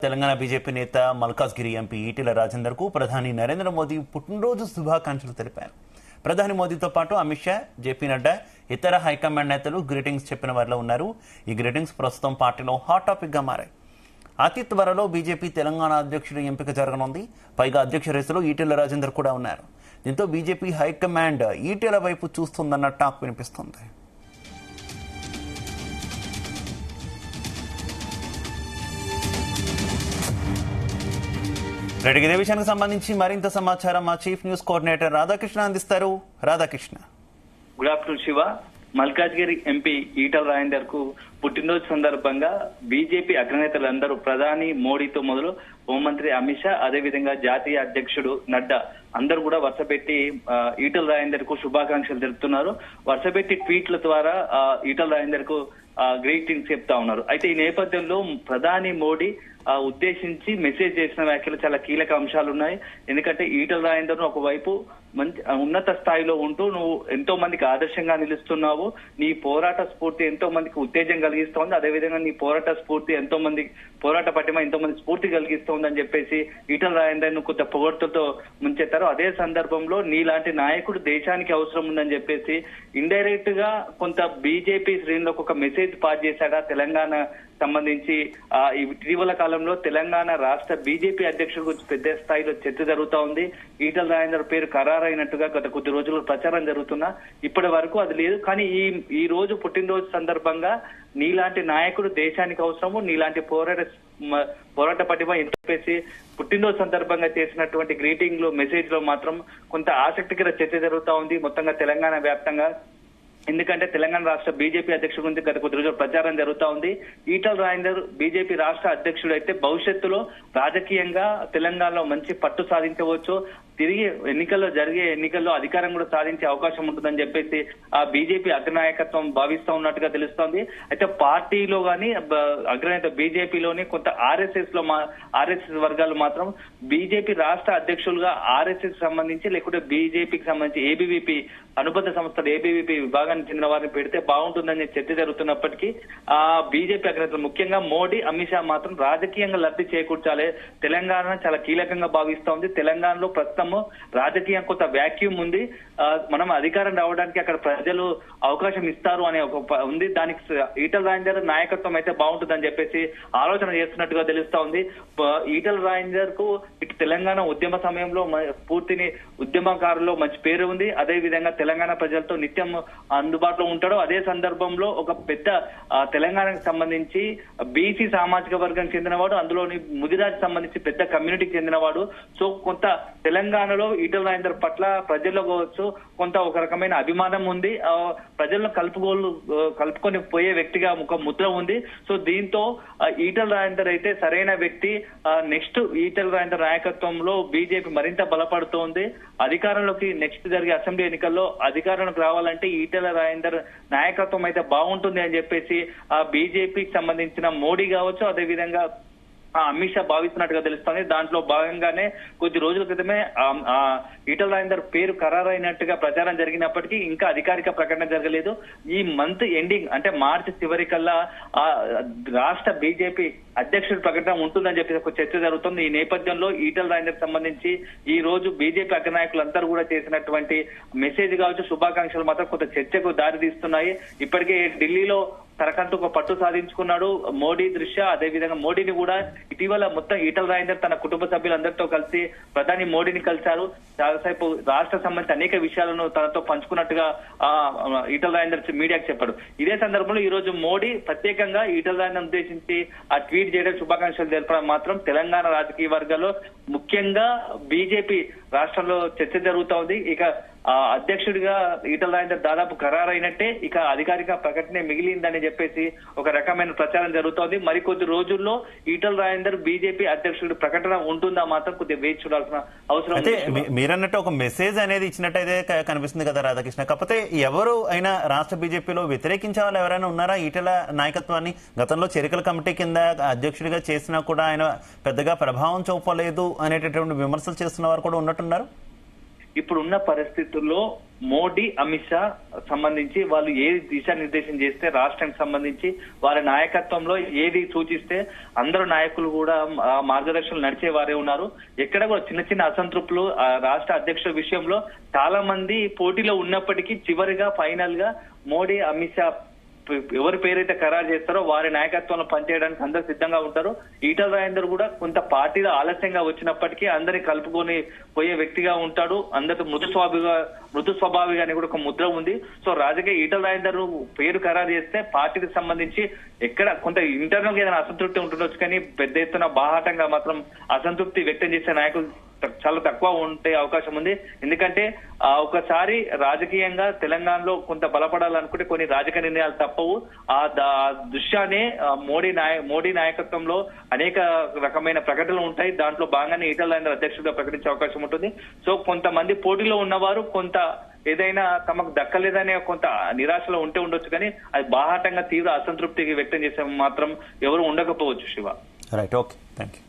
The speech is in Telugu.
తెలంగాణ బీజేపీ నేత మల్కాజ్గిరి ఎంపీ ఈటెల రాజేందర్ కు ప్రధాని నరేంద్ర మోదీ పుట్టినరోజు శుభాకాంక్షలు తెలిపారు. ప్రధాని మోదీతో పాటు అమిత్ షా, జేపీ నడ్డా, ఇతర హైకమాండ్ నేతలు గ్రీటింగ్స్ చెప్పిన వారిలో ఉన్నారు. ఈ గ్రీటింగ్స్ ప్రస్తుతం పార్టీలో హాట్ టాపిక్ గా మారాయి. అతి త్వరలో బీజేపీ తెలంగాణ అధ్యక్షుడి ఎంపిక జరగనుంది. పైగా అధ్యక్ష రేసులో ఈటెల రాజేందర్ కూడా ఉన్నారు. దీంతో బీజేపీ హైకమాండ్ ఈటెల వైపు చూస్తుందన్న టాక్ వినిపిస్తుంది. రెడ్డి ఇదే విషయానికి సంబంధించి మరింత సమాచారం మా చీఫ్ న్యూస్ కోఆర్డినేటర్ రాధాకృష్ణ అందిస్తారు. Radhakrishna. Good afternoon Shiva. Malkajgiri MP Etela Rajender కు పుట్టినరోజు సందర్భంగా బీజేపీ అగ్రనేతలందరూ ప్రధాని మోడీతో మొదలు హోంమంత్రి అమిత్ షా, అదేవిధంగా జాతీయ అధ్యక్షుడు నడ్డా అందరూ కూడా వరుసపెట్టి ఈటెల రాజేందర్ కు శుభాకాంక్షలు తెలుపుతున్నారు. వరుసపెట్టి ట్వీట్ల ద్వారా ఈటెల రాజేందర్ కు గ్రీటింగ్స్ చెప్తా ఉన్నారు. అయితే ఈ నేపథ్యంలో ప్రధాని మోడీ ఉద్దేశించి మెసేజ్ చేసిన వ్యాఖ్యలు చాలా కీలక అంశాలు ఉన్నాయి. ఎందుకంటే ఈటెల రాజేందర్ ఒకవైపు మంచి ఉన్నత స్థాయిలో ఉంటూ నువ్వు ఎంతో మందికి ఆదర్శంగా నిలుస్తున్నావు, నీ పోరాట స్ఫూర్తి ఎంతో మందికి ఉత్తేజం కలిగిస్తోంది, అదేవిధంగా నీ పోరాట స్ఫూర్తి ఎంతో మంది పోరాట పటిమ ఎంతో మంది స్ఫూర్తి కలిగిస్తోంది అని చెప్పేసి ఈటెల రాజేందర్ ను కొంత పొగడ్తలతో ముంచెత్తారు. అదే సందర్భంలో నీలాంటి నాయకుడు దేశానికి అవసరం ఉందని చెప్పేసి ఇండైరెక్ట్ గా కొంత బీజేపీ శ్రేణులకు ఒక మెసేజ్ పాస్ చేశాడా తెలంగాణ సంబంధించి. ఇటీవల కాలంలో తెలంగాణ రాష్ట్ర బీజేపీ అధ్యక్షుడి గురించి పెద్ద స్థాయిలో చర్చ జరుగుతా ఉంది. ఈటెల రాజేందర్ పేరు ఖరారైనట్టుగా గత కొద్ది రోజులు ప్రచారం జరుగుతున్నా ఇప్పటి వరకు అది లేదు. కానీ ఈ రోజు పుట్టినరోజు సందర్భంగా నీలాంటి నాయకుడు దేశానికి అవసరము, నీలాంటి పోరాట పటిమ అని చెప్పేసి పుట్టినరోజు సందర్భంగా చేసినటువంటి గ్రీటింగ్ లో మెసేజ్ లో మాత్రం కొంత ఆసక్తికర చర్చ జరుగుతా ఉంది మొత్తంగా తెలంగాణ వ్యాప్తంగా. ఎందుకంటే తెలంగాణ రాష్ట్ర బీజేపీ అధ్యక్షుడి గురించి గత కొద్ది రోజులు ప్రచారం జరుగుతా ఉంది. ఈటెల రాజేందర్ బీజేపీ రాష్ట్ర అధ్యక్షుడు అయితే భవిష్యత్తులో రాజకీయంగా తెలంగాణలో మంచి పట్టు సాధించవచ్చు, తిరిగి జరిగే ఎన్నికల్లో అధికారం కూడా సాధించే అవకాశం ఉంటుందని చెప్పేసి ఆ బీజేపీ అగ్రనాయకత్వం భావిస్తూ ఉన్నట్టుగా తెలుస్తోంది. అయితే పార్టీలో గాని అగ్రనేత బీజేపీలోని కొంత ఆర్ఎస్ఎస్ వర్గాలు మాత్రం బీజేపీ రాష్ట్ర అధ్యక్షులుగా ఆర్ఎస్ఎస్ సంబంధించి లేకుంటే బీజేపీకి సంబంధించి ఏబీవీపీ అనుబంధ సంస్థలు ఏబీవీపీ విభాగానికి చెందిన వారిని పెడితే బాగుంటుందని చర్చ జరుగుతున్నప్పటికీ ఆ బీజేపీ అగ్రనేతలు ముఖ్యంగా మోడీ, అమిత్ షా మాత్రం రాజకీయంగా లబ్ధి చేకూర్చాలి, తెలంగాణ చాలా కీలకంగా భావిస్తోంది, తెలంగాణలో ప్రస్తుతం రాజకీయం కొంత వ్యాక్యూమ్ ఉంది, మనం అధికారం రావడానికి అక్కడ ప్రజలు అవకాశం ఇస్తారు అనే ఒక ఉంది, దానికి ఈటెల రాజేందర్ నాయకత్వం అయితే బాగుంటుందని చెప్పేసి ఆలోచన చేస్తున్నట్టుగా తెలుస్తా ఉంది. ఈటెల రాజేందర్ కు ఇటు తెలంగాణ ఉద్యమ సమయంలో పూర్తిని ఉద్యమకారుల్లో మంచి పేరు ఉంది, అదే విధంగా తెలంగాణ ప్రజలతో నిత్యం అందుబాటులో ఉంటాడు. అదే సందర్భంలో ఒక పెద్ద తెలంగాణకు సంబంధించి బీసీ సామాజిక వర్గానికి చెందినవాడు, అందులోని ముదిరాజ్ సంబంధించి పెద్ద కమ్యూనిటీకి చెందినవాడు. సో కొంత తెలంగాణలో ఈటెల రాజేందర్ పట్ల ప్రజల్లో కావచ్చు కొంత ఒక రకమైన అభిమానం ఉంది, ప్రజలను కలుపుకొని పోయే వ్యక్తిగా ఒక ముద్ర ఉంది. సో దీంతో ఈటెల రాజేందర్ అయితే సరైన వ్యక్తి. నెక్స్ట్ ఈటెల రాజేందర్ నాయకత్వంలో బీజేపీ మరింత బలపడుతోంది. అధికారంలోకి నెక్స్ట్ జరిగే అసెంబ్లీ ఎన్నికల్లో అధికారంలోకి రావాలంటే ఈటెల రాజేందర్ నాయకత్వం అయితే బాగుంటుంది అని చెప్పేసి ఆ బీజేపీకి సంబంధించిన మోడీ కావచ్చు, అదేవిధంగా అమిత్ షా భావిస్తున్నట్టుగా తెలుస్తోంది. దాంట్లో భాగంగానే కొద్ది రోజుల క్రితమే ఈటెల రాజేందర్ పేరు ఖరారైనట్టుగా ప్రచారం జరిగినప్పటికీ ఇంకా అధికారిక ప్రకటన జరగలేదు. ఈ మంత్ ఎండింగ్ అంటే మార్చి చివరికల్లా రాష్ట్ర బీజేపీ అధ్యక్షుడి ప్రకటన ఉంటుందని చెప్పి ఒక చర్చ జరుగుతుంది. ఈ నేపథ్యంలో ఈటెల రాజేందర్ సంబంధించి ఈ రోజు బీజేపీ అగ్రనాయకులందరూ కూడా చేసినటువంటి మెసేజ్ కావచ్చు, శుభాకాంక్షలు మాత్రం కొంత చర్చకు దారి తీస్తున్నాయి. ఇప్పటికే ఢిల్లీలో తనకంటూ ఒక పట్టు సాధించుకున్నాడు మోడీ దృష్ట్యా. అదేవిధంగా మోడీని కూడా ఇటీవల మొత్తం ఈటెల రాజేందర్ తన కుటుంబ సభ్యులందరితో కలిసి ప్రధాని మోడీని కలిశారు. చాలాసేపు రాష్ట్ర సంబంధించి అనేక విషయాలను తనతో పంచుకున్నట్టుగా ఈటెల రాజేందర్ మీడియాకు చెప్పాడు. ఇదే సందర్భంలో ఈ రోజు మోడీ ప్రత్యేకంగా ఈటెల రాజేందర్ ఉద్దేశించి ఆ ట్వీట్ చేయడం, శుభాకాంక్షలు తెలపడం మాత్రం తెలంగాణ రాజకీయ వర్గాల్లో ముఖ్యంగా బీజేపీ రాష్ట్రంలో చర్చ జరుగుతా ఉంది. ఇక అధ్యక్షుడిగా ఈటెల రాజేందర్ దాదాపు ఖరారైనట్టే, ఇక అధికారిక ప్రకటనే మిగిలిందని చెప్పేసి ఒక రకమైన ప్రచారం జరుగుతోంది. మరికొద్ది రోజుల్లో ఈటెల రాజేందర్ బీజేపీ అధ్యక్షుడి ప్రకటన ఉంటుందా మాత్రం కొద్దిగా వేచి చూడాల్సిన అవసరం ఉంది. మీరన్నట్టు ఒక మెసేజ్ అనేది ఇచ్చినట్టయితే కనిపిస్తుంది కదా రాధాకృష్ణ. కాకపోతే ఎవరు అయినా రాష్ట్ర బీజేపీలో వ్యతిరేకించే వాళ్ళు ఎవరైనా ఉన్నారా ఈటెల నాయకత్వాన్ని? గతంలో చెరికల కమిటీ కింద అధ్యక్షుడిగా చేసినా కూడా ఆయన పెద్దగా ప్రభావం చూపలేదు అనేటటువంటి విమర్శలు చేస్తున్న వారు కూడా ఉన్నట్టున్నారు. ఇప్పుడున్న పరిస్థితుల్లో మోడీ అమిత్ షా సంబంధించి వాళ్ళు ఏది దిశానిర్దేశం చేస్తే రాష్ట్రానికి సంబంధించి వారి నాయకత్వంలో ఏది సూచిస్తే అందరూ నాయకులు కూడా మార్గదర్శకులు నడిచే వారే ఉన్నారు. ఎక్కడ కూడా చిన్న చిన్న అసంతృప్తులు రాష్ట్ర అధ్యక్షుల విషయంలో చాలా మంది పోటీలో ఉన్నప్పటికీ చివరిగా ఫైనల్ గా మోడీ అమిత్ షా ఎవరి పేరైతే ఖరారు చేస్తారో వారి నాయకత్వంలో పనిచేయడానికి అందరూ సిద్ధంగా ఉంటారు. ఈటల రాజేందర్ కూడా కొంత పార్టీలో ఆలస్యంగా వచ్చినప్పటికీ అందరినీ కలుపుకొని పోయే వ్యక్తిగా ఉంటాడు. అందరితో మృదు స్వభావిగా అని కూడా ఒక ముద్ర ఉంది. సో రాజకీయ ఈటల రాజేందర్ పేరు ఖరారు చేస్తే పార్టీకి సంబంధించి ఎక్కడ కొంత ఇంటర్నల్ గా ఏదైనా అసంతృప్తి ఉంటుండొచ్చు, కానీ పెద్ద ఎత్తున బాహాటంగా మాత్రం అసంతృప్తి వ్యక్తం చేసే నాయకులు చాలా తక్కువ ఉండే అవకాశం ఉంది. ఎందుకంటే ఒకసారి రాజకీయంగా తెలంగాణలో కొంత బలపడాలనుకుంటే కొన్ని రాజకీయ నిర్ణయాలు తప్పవు. ఆ దృశ్యాన్ని మోడీ నాయకత్వంలో అనేక రకమైన ప్రకటనలు ఉంటాయి. దాంట్లో భాగంగానే ఈటల రాజేందర్ అధ్యక్షుడిగా ప్రకటించే అవకాశం ఉంటుంది. సో కొంతమంది పోటీలో ఉన్నవారు కొంత ఏదైనా తమకు దక్కలేదనే కొంత నిరాశలో ఉంటే ఉండొచ్చు, కానీ అది బాహాటంగా తీవ్ర అసంతృప్తికి వ్యక్తం చేసే మాత్రం ఎవరు ఉండకపోవచ్చు. Shiva. Right, okay, thank you.